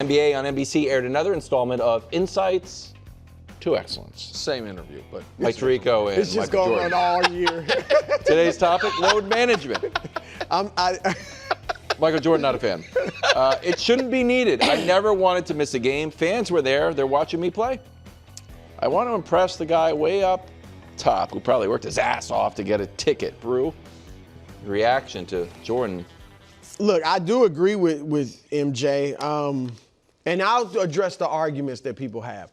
NBA on NBC aired another installment of Insights to Excellence. Same interview, but Mike Tirico and It's just Michael going Jordan. on all year. Today's topic, load management. Michael Jordan, not a fan. It shouldn't be needed. I never wanted to miss a game. Fans were there. They're watching me play. I want to impress the guy way up top who probably worked his ass off to get a ticket. Brew, reaction to Jordan. Look, I do agree with MJ, and I'll address the arguments that people have.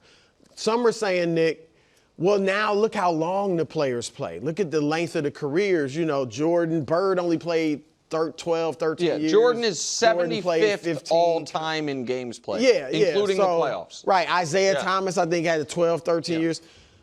Some are saying, Nick, well, now look how long the players play. Look at the length of the careers. You know, Jordan, Bird only played 12, 13 years. Jordan is 75th all-time in games played, including the playoffs. Right, Isaiah Thomas, I think, had 12, 13 years.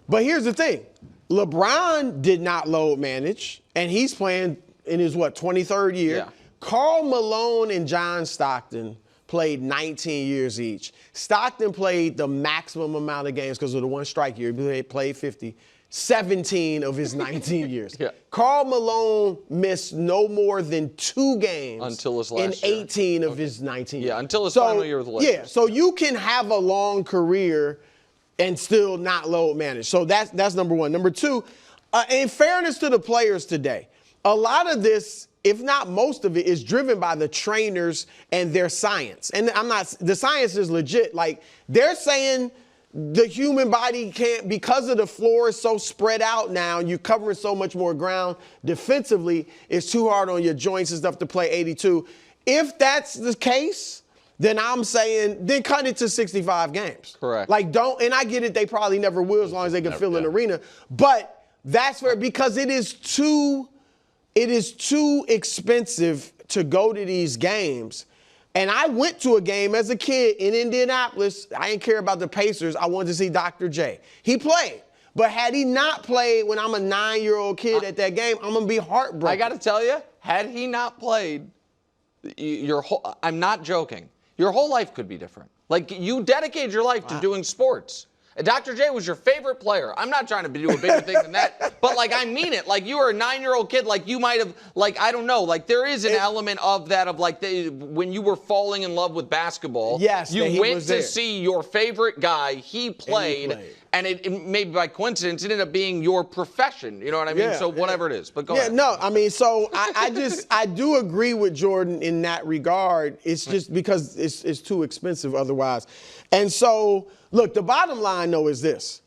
But here's the thing. LeBron did not load manage, and he's playing in his, 23rd year. Yeah. Karl Malone and John Stockton played 19 years each. Stockton played the maximum amount of games because of the one strike year. He played 50. 17 of his 19 years. Karl Malone missed no more than 2 games until his last in 18 of his 19 years. Yeah, until his final year with the Lakers. Yeah, so you can have a long career and still not load manage. So that's number one. Number two, in fairness to the players today, a lot of this, if not most of it, is driven by the trainers and their science. And the science is legit. Like, they're saying the human body can't, because of the floor is so spread out now and you're covering so much more ground defensively, it's too hard on your joints and stuff to play 82. If that's the case, then I'm saying, then cut it to 65 games. Correct. Like, and I get it, they probably never will as long as they can fill an arena. But that's where, because it is too expensive to go to these games. And I went to a game as a kid in Indianapolis. I didn't care about the Pacers. I wanted to see Dr. J. He played. But had he not played when I'm a 9-year-old kid at that game, I'm going to be heartbroken. I got to tell you, had he not played, I'm not joking, your whole life could be different. Like, you dedicated your life to doing sports. Dr. J was your favorite player. I'm not trying to do a bigger thing than that, but, like, I mean it. Like, you were a 9-year-old kid. Like, you might have, like, I don't know. Like, there is an element of that, of, like, when you were falling in love with basketball. Yes, you went to see your favorite guy. He played. And it maybe by coincidence, it ended up being your profession. You know what I mean? So whatever it is. But go ahead. No, I mean, so I do agree with Jordan in that regard. It's just because it's too expensive otherwise. And so, look, the bottom line, though, is this.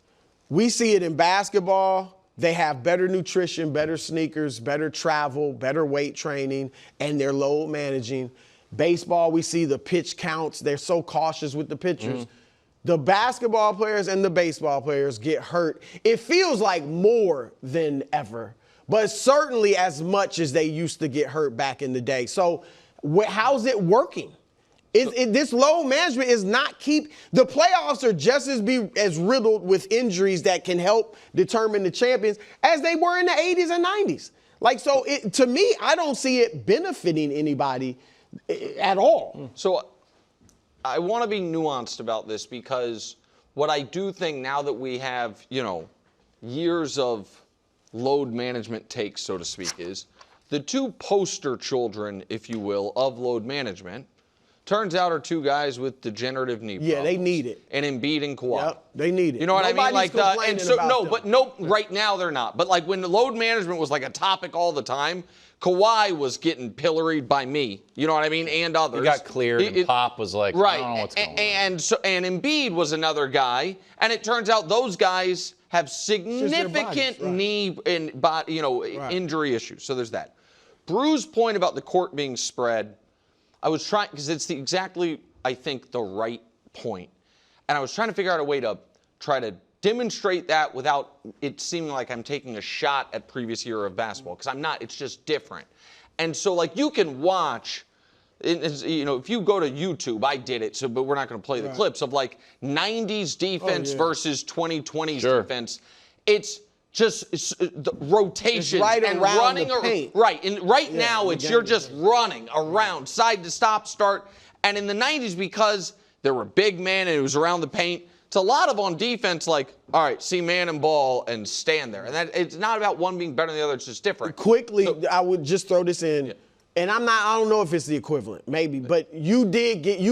We see it in basketball. They have better nutrition, better sneakers, better travel, better weight training, and they're load managing. Baseball, we see the pitch counts. They're so cautious with the pitchers. The basketball players and the baseball players get hurt. It feels like more than ever, but certainly as much as they used to get hurt back in the day. So how's it working? This load management is not the playoffs are just as riddled with injuries that can help determine the champions as they were in the 80s and 90s. Like, so to me, I don't see it benefiting anybody at all. So I want to be nuanced about this, because what I do think, now that we have, years of load management takes, so to speak, is the two poster children, if you will, of load management, turns out are two guys with degenerative knee problems. Yeah, they need it. And Embiid and Kawhi. Yep, they need it. You know what I mean? Like, them. Right now they're not. But, like, when the load management was like a topic all the time, Kawhi was getting pilloried by me, you know what I mean, and others. He got cleared, and Pop was like, I don't know what's going on. And Embiid was another guy, and it turns out those guys have significant knee and body, injury issues. So there's that. Brew's point about the court being spread, I was trying, because it's exactly, I think, the right point. And I was trying to figure out a way to try to demonstrate that without it seeming like I'm taking a shot at previous year of basketball, because I'm not. It's just different. And so, like, you can watch, if you go to YouTube, I did it, but we're not going to play the clips of, like, 90s defense versus 2020s defense. It's just the rotation and running the paint. Now you're just running around side to start. And in the 90s, because there were big men and it was around the paint, it's a lot of on defense, like, all right, see man and ball and stand there. And that it's not about one being better than the other, it's just different. Quickly, I would just throw this in. and I don't know if it's the equivalent, maybe, but you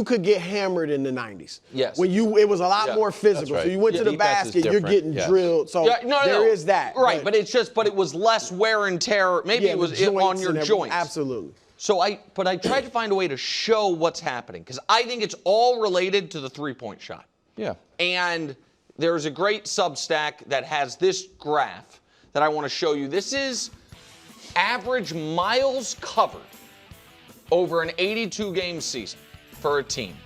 could get hammered in the 90s. Yes. When it was a lot more physical. Right. So you went to the Defense is basket, you're different. getting drilled. So there is that. Right, but it was less wear and tear. Maybe it was on your joints. Absolutely. So I tried to find a way to show what's happening because I think it's all related to the three-point shot. Yeah. And there's a great Substack that has this graph that I want to show you. This is average miles covered over an 82-game season for a team.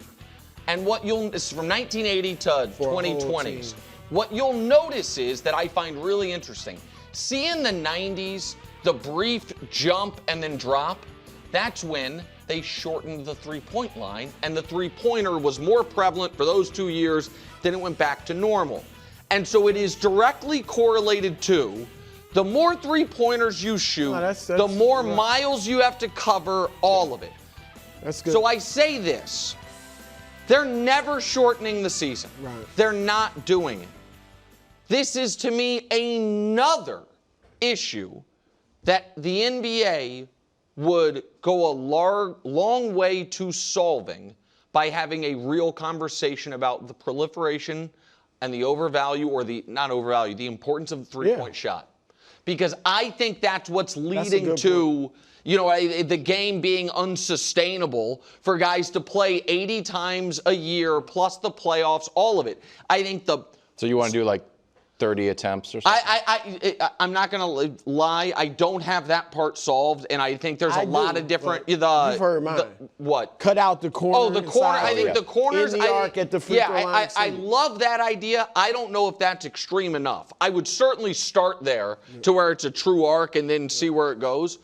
And this is from 1980 to 2020s. What you'll notice is that I find really interesting. See in the 90s, the brief jump and then drop, that's when they shortened the three-point line, and the three-pointer was more prevalent for those 2 years, then it went back to normal. And so it is directly correlated to the more three-pointers you shoot, the more miles you have to cover, all of it. That's good. So I say this. They're never shortening the season. Right. They're not doing it. This is, to me, another issue that the NBA would go a long way to solving by having a real conversation about the proliferation and the overvalue, or the importance of the three-point shot. Because I think that's what's leading to, the game being unsustainable for guys to play 80 times a year plus the playoffs, all of it. I think So you want to do like 30 attempts or something? I'm not going to lie. I don't have that part solved, and I think there's a lot of different. You've heard mine. What? Cut out the corner. Oh, the corner. I think the corners. In the arc at the free throw line. I love that idea. I don't know if that's extreme enough. I would certainly start there to where it's a true arc and then see where it goes.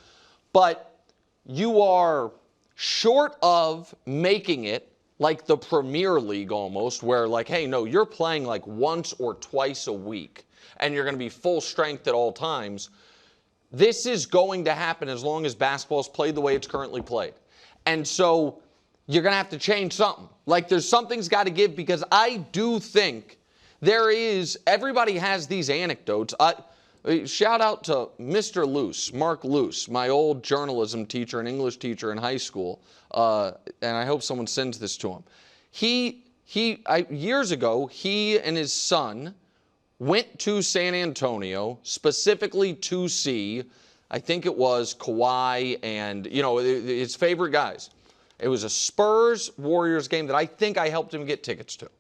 But you are short of making it like the Premier League almost, where like, hey, no, you're playing like once or twice a week, and you're going to be full strength at all times. This is going to happen as long as basketball is played the way it's currently played. And so you're going to have to change something. Like something's got to give, because I do think everybody has these anecdotes. Shout out to Mr. Luce, Mark Luce, my old journalism teacher and English teacher in high school, and I hope someone sends this to him. Years ago, he and his son went to San Antonio specifically to see, I think it was Kawhi and, his favorite guys. It was a Spurs-Warriors game that I think I helped him get tickets to.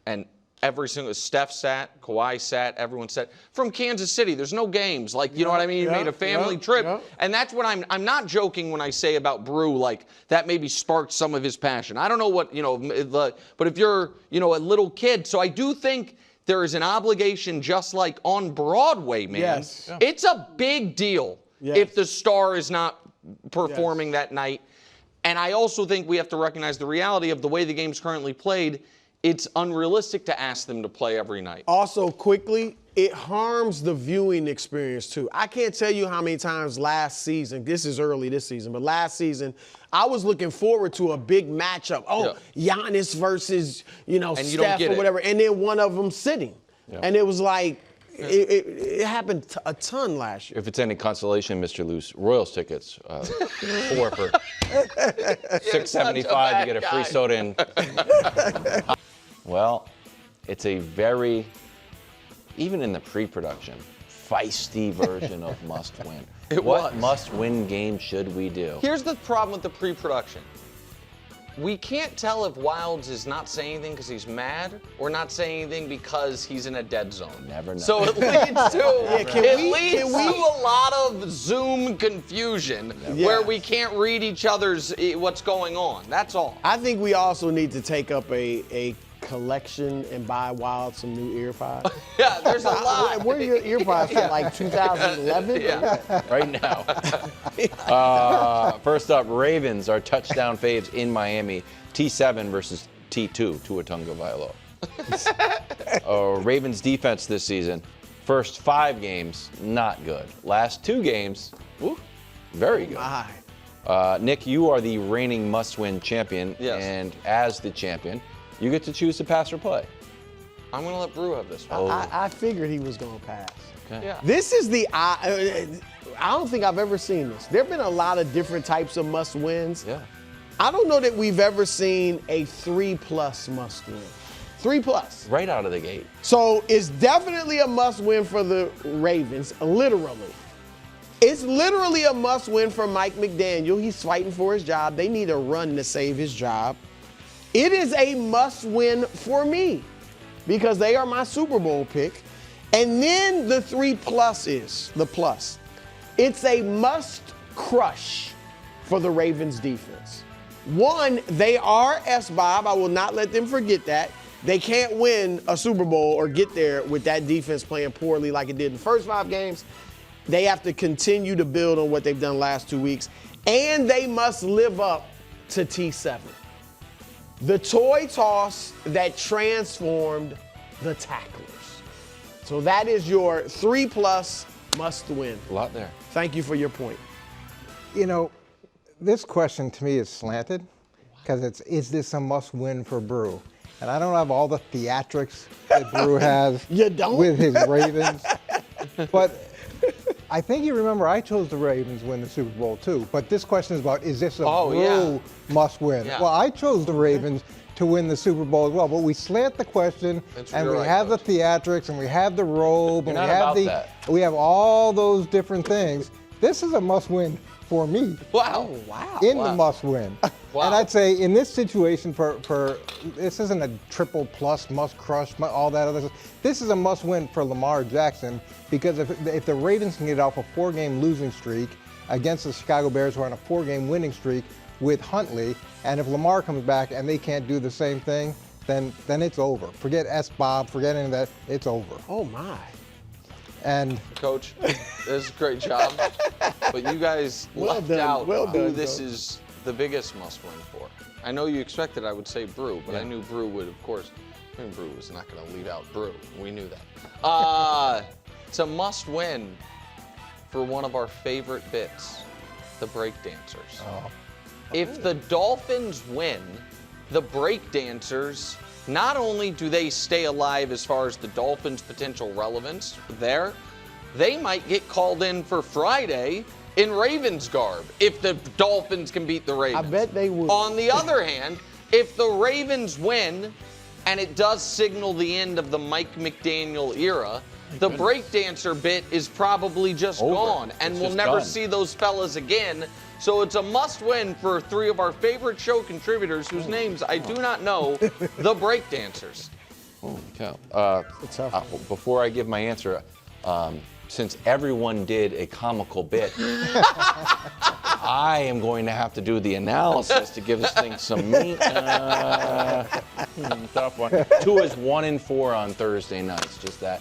And every single, Steph sat, Kawhi sat, everyone sat. From Kansas City, there's no games. Like, you know what I mean? You made a family trip. And that's what I'm not joking when I say about Brew, like, that maybe sparked some of his passion. I don't know what, but if you're, a little kid. So I do think there is an obligation, just like on Broadway, man. Yes. It's a big deal if the star is not performing that night. And I also think we have to recognize the reality of the way the game's currently played. It's unrealistic to ask them to play every night. Also, quickly, it harms the viewing experience, too. I can't tell you how many times last season, this is early this season, but last season, I was looking forward to a big matchup. Giannis versus, Steph or whatever, and then one of them sitting. Yeah. And it was like, it happened a ton last year. If it's any consolation, Mr. Luce, Royals tickets, 4 for $6.75. You get a free soda in. Well, it's a very, even in the pre-production, feisty version of must win. What must-win game should we do? Here's the problem with the pre-production. We can't tell if Wildes is not saying anything because he's mad or not saying anything because he's in a dead zone. Never know. So it leads to a lot of Zoom confusion where we can't read each other's what's going on. That's all. I think we also need to take up a collection and buy Wild some new earpods. Yeah, there's a lot. Where are your earpods from, like 2011? Yeah, right now. First up, Ravens are touchdown faves in Miami. T7 versus T2, Tua Tagovailoa. Ravens defense this season, first 5 games, not good. Last 2 games, very good. Nick, you are the reigning must-win champion, and as the champion, you get to choose to pass or play. I'm going to let Brew have this one. I figured he was going to pass. Okay. Yeah. This is the I don't think I've ever seen this. There have been a lot of different types of must-wins. Yeah. I don't know that we've ever seen a 3+ must-win. 3+. Right out of the gate. So it's definitely a must-win for the Ravens, literally. It's literally a must-win for Mike McDaniel. He's fighting for his job. They need a run to save his job. It is a must-win for me because they are my Super Bowl pick. And then the 3+ is the plus. It's a must-crush for the Ravens defense. One, they are S-Bob. I will not let them forget that. They can't win a Super Bowl or get there with that defense playing poorly like it did in the first 5 games. They have to continue to build on what they've done last 2 weeks. And they must live up to T7. The toy toss that transformed the tacklers. So that is your 3+ must win. A lot there. Thank you for your point. You know, this question to me is slanted because is this a must win for Brew? And I don't have all the theatrics that Brew has You don't? with his Ravens. But I think you remember I chose the Ravens to win the Super Bowl too. But this question is about, is this a Brew must win? Yeah. Well, I chose the Ravens to win the Super Bowl as well. But we slant the question and we have the theatrics and we have the robe and we have all those different things. This is a must win for me. Wow. In the must win. Wow. And I'd say in this situation for this isn't a triple plus, must crush, all that other stuff. This is a must win for Lamar Jackson because if the Ravens can get off a 4-game losing streak against the Chicago Bears who are on a 4-game winning streak with Huntley, and if Lamar comes back and they can't do the same thing, then it's over. Forget S-Bob, forget any of that, it's over. Oh my. And Coach, this is a great job. But you guys left out who this is the biggest must-win for. I know you expected I would say Brew, but I knew Brew would, of course. I mean, Brew was not going to leave out Brew. We knew that. It's a must-win for one of our favorite bits, the breakdancers. If the Dolphins win, the breakdancers, not only do they stay alive as far as the Dolphins' potential relevance there, they might get called in for Friday in Ravens garb if the Dolphins can beat the Ravens. I bet they would. On the other hand, if the Ravens win and it does signal the end of the Mike McDaniel era, the breakdancer bit is probably just gone, and It's we'll just never done. see those fellas again. So it's a must-win for 3 of our favorite show contributors whose names I do not know, the breakdancers. Holy cow. It's tough. Before I give my answer, since everyone did a comical bit, I am going to have to do the analysis to give this thing some meat. Tough one. Tua's 1-4 on Thursday nights, just that.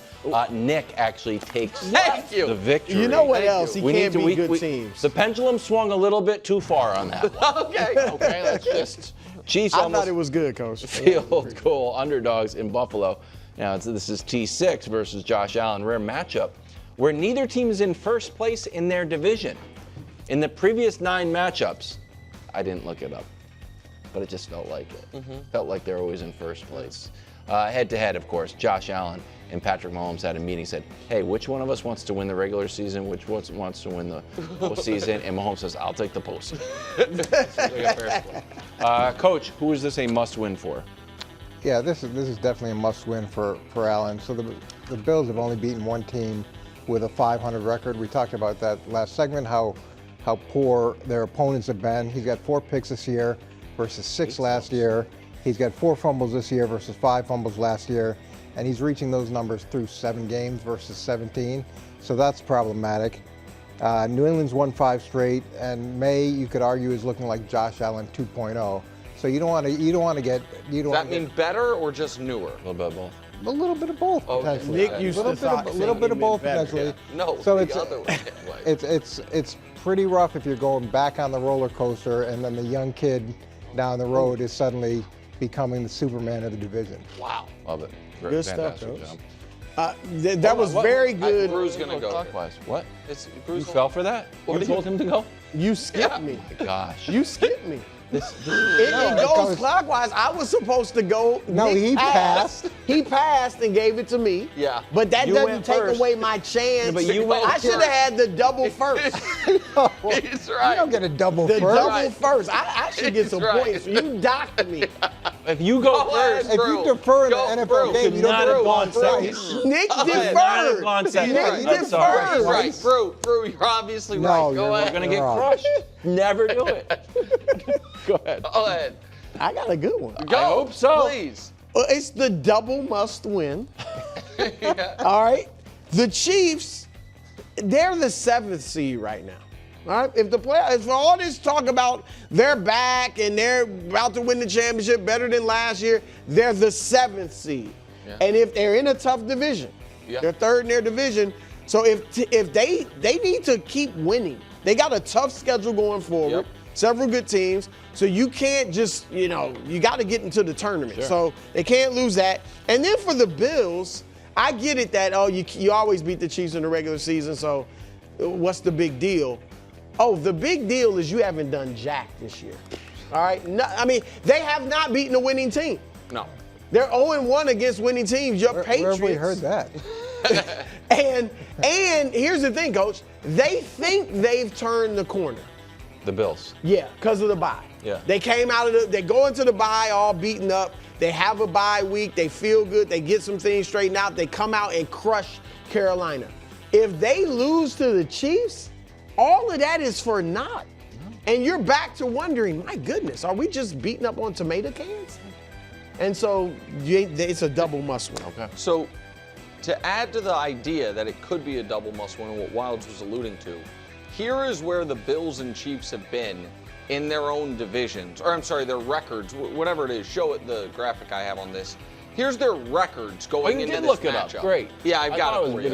Nick actually takes Thank you. the victory. You know what Thank else? you. He can't beat good teams. The pendulum swung a little bit too far on that one. Okay, let's just. Chiefs I almost thought it was good, Coach. field goal underdogs in Buffalo. Now, this is T6 versus Josh Allen, rare matchup, where neither team is in first place in their division. In the previous 9 matchups, I didn't look it up, but it just felt like it. Felt like they're always in first place. Head-to-head, of course, Josh Allen and Patrick Mahomes had a meeting, said, hey, which one of us wants to win the regular season, which one wants to win the postseason? And Mahomes says, I'll take the postseason. Coach, who is this a must-win for? yeah, this is definitely a must-win for Allen. So the Bills have only beaten one team with a 500 record. We talked about that last segment, how poor their opponents have been. He's got 4 picks this year versus 6 last year. He's got 4 fumbles this year versus 5 fumbles last year. And he's reaching those numbers through 7 games versus 17. So that's problematic. New England's won 5 straight, and May, you could argue, is looking like Josh Allen 2.0. So you don't want to get. Does that mean better or just newer? A little bit of both. A little bit of both, Okay. potentially. Nick used to thought a little bit of both, potentially. No, So the other way. It's pretty rough if you're going back on the roller coaster, and then the young kid down the road is suddenly becoming the Superman of the division. Wow. Love it. Great, Good stuff, fantastic Coach. job. That was very good. Bruce gonna go. Clockwise. What? It's You Bruce. fell for that? You told him to go? You skipped me. Gosh. You skipped me. It goes clockwise. I was supposed to go. No, Nick he passed. He passed and gave it to me. Yeah. But that You doesn't went take first. away my chance. But you went I should have had the double first. He's right. You don't get a double The first. double first. I should get some He's right. points. You docked me. If you go Go ahead, first, If you defer in the Go NFL through. game, you could don't not get have a gone price. second. Nick Not have deferred. gone second. Nick I'm deferred. sorry. He's right. Brew, you're obviously No, right. you're Go not ahead. We're gonna get Wrong. crushed. Never do it. Go ahead. Go ahead. I got a good one. Go. I hope so. Please. Well, it's the double must win. All right. The Chiefs, they're the 7th seed right now. All right. If all this talk about they're back and they're about to win the championship better than last year, they're the 7th seed. Yeah. And if they're in a tough division, Yeah. they're 3rd in their division. So if they need to keep winning. They got a tough schedule going forward. Yep. Several good teams. So you can't just, you got to get into the tournament. Sure. So they can't lose that. And then for the Bills, I get it that, you always beat the Chiefs in the regular season, so what's the big deal? Oh, the big deal is you haven't done jack this year. All right? No, I mean, they have not beaten a winning team. No. They're 0-1 against winning teams. Your Where Patriots. have we heard that? And here's the thing, Coach. They think they've turned the corner. The Bills. Yeah, because of the bye. Yeah. They came out of they go into the bye all beaten up. They have a bye week. They feel good. They get some things straightened out. They come out and crush Carolina. If they lose to the Chiefs, all of that is for naught. And you're back to wondering, my goodness, are we just beating up on tomato cans? And so it's a double must win. Okay. So, to add to the idea that it could be a double must win, what Wildes was alluding to, here is where the Bills and Chiefs have been in their own divisions, or I'm sorry, their records, whatever it is. Show it the graphic I have on this. Here's their records going you into did this look it matchup. up. Great. Yeah, I've I got thought it it for was you.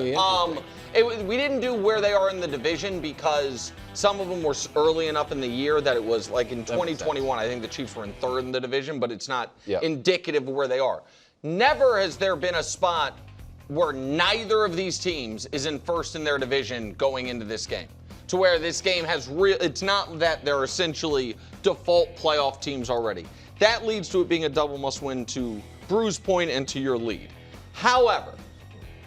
really We didn't do where they are in the division because some of them were early enough in the year that it was like in 2021. I think the Chiefs were in 3rd in the division, but it's not indicative of where they are. Never has there been a spot where neither of these teams is in 1st in their division going into this game. To where this game has it's not that they're essentially default playoff teams already. That leads to it being a double must win to Brew's point and to your lead. However,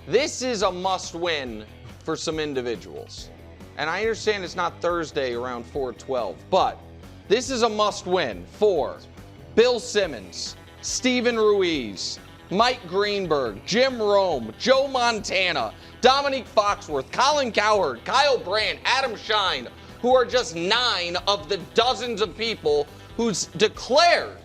this is a must win for some individuals. And I understand it's not Thursday around 4:12, but this is a must win for Bill Simmons, Steven Ruiz, Mike Greenberg, Jim Rome, Joe Montana, Dominique Foxworth, Colin Cowherd, Kyle Brandt, Adam Shine, who are just 9 of the dozens of people who's declared,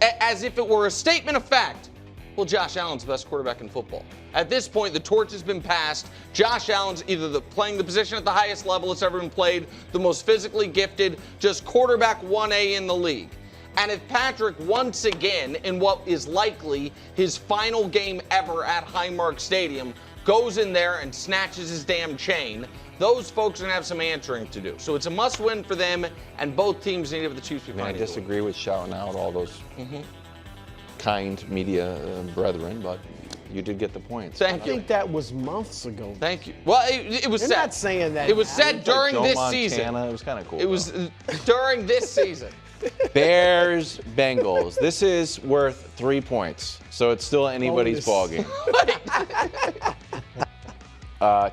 as if it were a statement of fact, well, Josh Allen's the best quarterback in football. At this point, the torch has been passed. Josh Allen's either playing the position at the highest level it's ever been played, the most physically gifted, just quarterback 1A in the league. And if Patrick, once again, in what is likely his final game ever at Highmark Stadium, goes in there and snatches his damn chain, those folks are going to have some answering to do. So it's a must-win for them, and both teams need to have the Chiefs be I finding a way. disagree with shouting out all those kind media brethren, but you did get the points. I Thank you. think that was months ago. Thank you. Well, it was You're said. not saying that It was now. said during Joe this Montana, season. It was kind of cool. It was during this season. Bears-Bengals. This is worth 3 points, so it's still anybody's Bonus. ball game.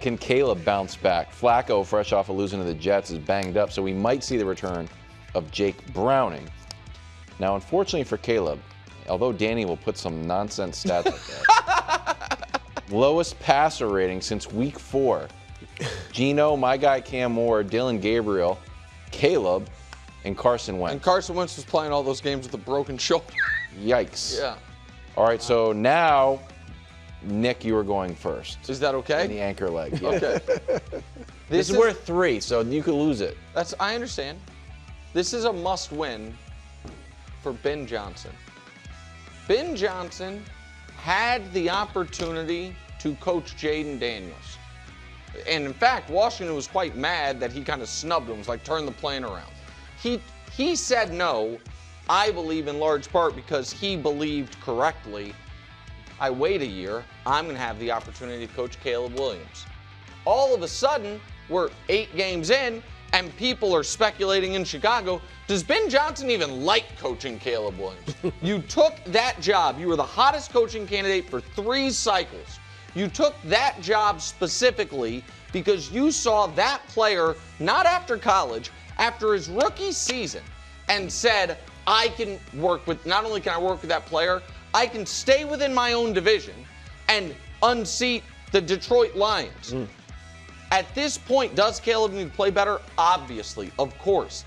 Can Caleb bounce back? Flacco, fresh off of losing to the Jets, is banged up, so we might see the return of Jake Browning. Now, unfortunately for Caleb, although Danny will put some nonsense stats like that, lowest passer rating since week 4. Geno, my guy Cam Moore, Dylan Gabriel, Caleb, and Carson Wentz. And Carson Wentz was playing all those games with a broken shoulder. Yikes. Yeah. All right, so now, Nick, you are going first. Is that okay? In the anchor leg. Yeah. Okay. This is worth 3, so you could lose it. I understand. This is a must-win for Ben Johnson. Ben Johnson had the opportunity to coach Jaden Daniels. And in fact, Washington was quite mad that he kind of snubbed him, was like, turn the plane around. He said no, I believe in large part because he believed correctly. I wait a year, I'm going to have the opportunity to coach Caleb Williams. All of a sudden, we're 8 games in, And people are speculating in Chicago, does Ben Johnson even like coaching Caleb Williams? You took that job. You were the hottest coaching candidate for 3 cycles. You took that job specifically because you saw that player, not after college, after his rookie season, and said, I can work with, not only can I work with that player, I can stay within my own division and unseat the Detroit Lions. At this point, does Caleb need to play better? Obviously, of course.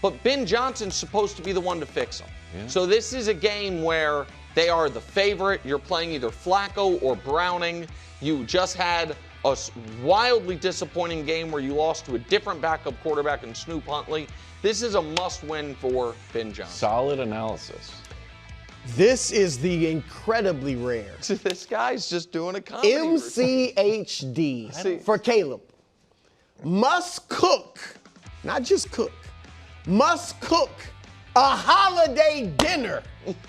But Ben Johnson's supposed to be the one to fix him. Yeah. So this is a game where they are the favorite. You're playing either Flacco or Browning. You just had a wildly disappointing game where you lost to a different backup quarterback in Snoop Huntley. This is a must-win for Ben Johnson. Solid analysis. This is the incredibly rare This guy's just doing a comedy MCHD for Caleb. Must cook, not just cook, must cook a holiday dinner.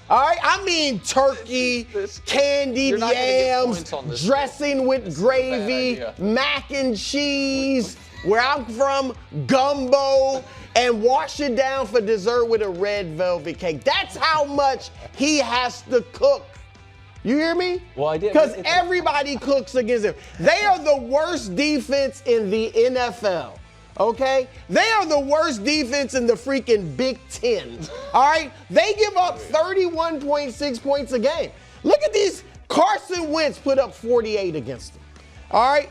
All right? I mean turkey, candied yams, dressing with gravy, mac and cheese, where I'm from, gumbo, and wash it down for dessert with a red velvet cake. That's how much he has to cook. You hear me? Well, I did. Because everybody cooks against him. They are the worst defense in the NFL. Okay? They are the worst defense in the freaking Big Ten. All right? They give up 31.6 points a game. Look at these. Carson Wentz put up 48 against them. All right?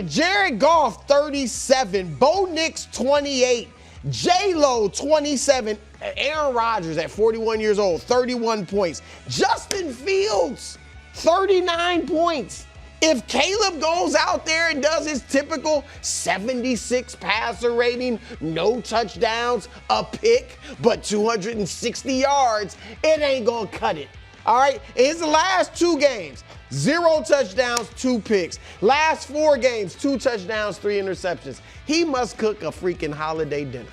Jared Goff, 37. Bo Nix, 28. J-Lo, 27. Aaron Rodgers, at 41 years old, 31 points. Justin Fields, 39 points. If Caleb goes out there and does his typical 76 passer rating, no touchdowns, a pick, but 260 yards, it ain't gonna cut it. All right? In his last 2 games, 0 touchdowns, 2 picks. Last 4 games, 2 touchdowns, 3 interceptions. He must cook a freaking holiday dinner.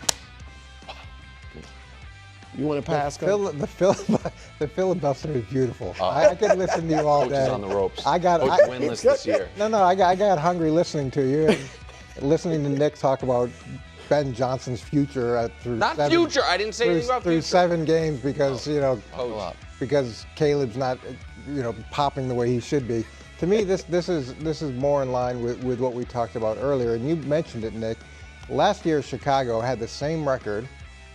You want to pass? The filibuster is beautiful. I could listen to you all Coach day. is on the ropes. I got winless this year. No, I got hungry listening to you, and listening to Nick talk about Ben Johnson's future through Not future. I didn't say anything about through future. 7 games because because Caleb's not popping the way he should be. To me, this is more in line with what we talked about earlier, and you mentioned it, Nick. Last year, Chicago had the same record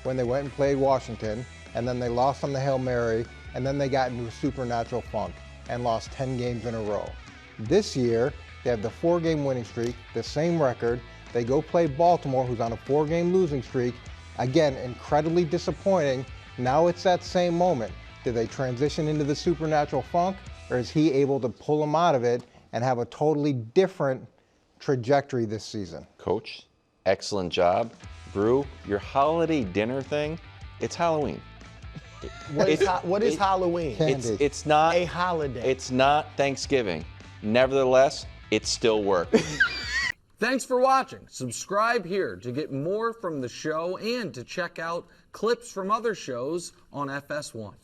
when they went and played Washington, and then they lost on the Hail Mary, and then they got into a supernatural funk and lost 10 games in a row. This year, they have the 4-game winning streak, the same record. They go play Baltimore, who's on a 4-game losing streak. Again, incredibly disappointing. Now it's that same moment. Did they transition into the supernatural funk, or is he able to pull them out of it and have a totally different trajectory this season? Coach, excellent job. Brew, your holiday dinner thing, it's Halloween. What is Halloween? It's not a holiday. It's not Thanksgiving. Nevertheless, it still works. Thanks for watching. Subscribe here to get more from the show and to check out clips from other shows on FS1.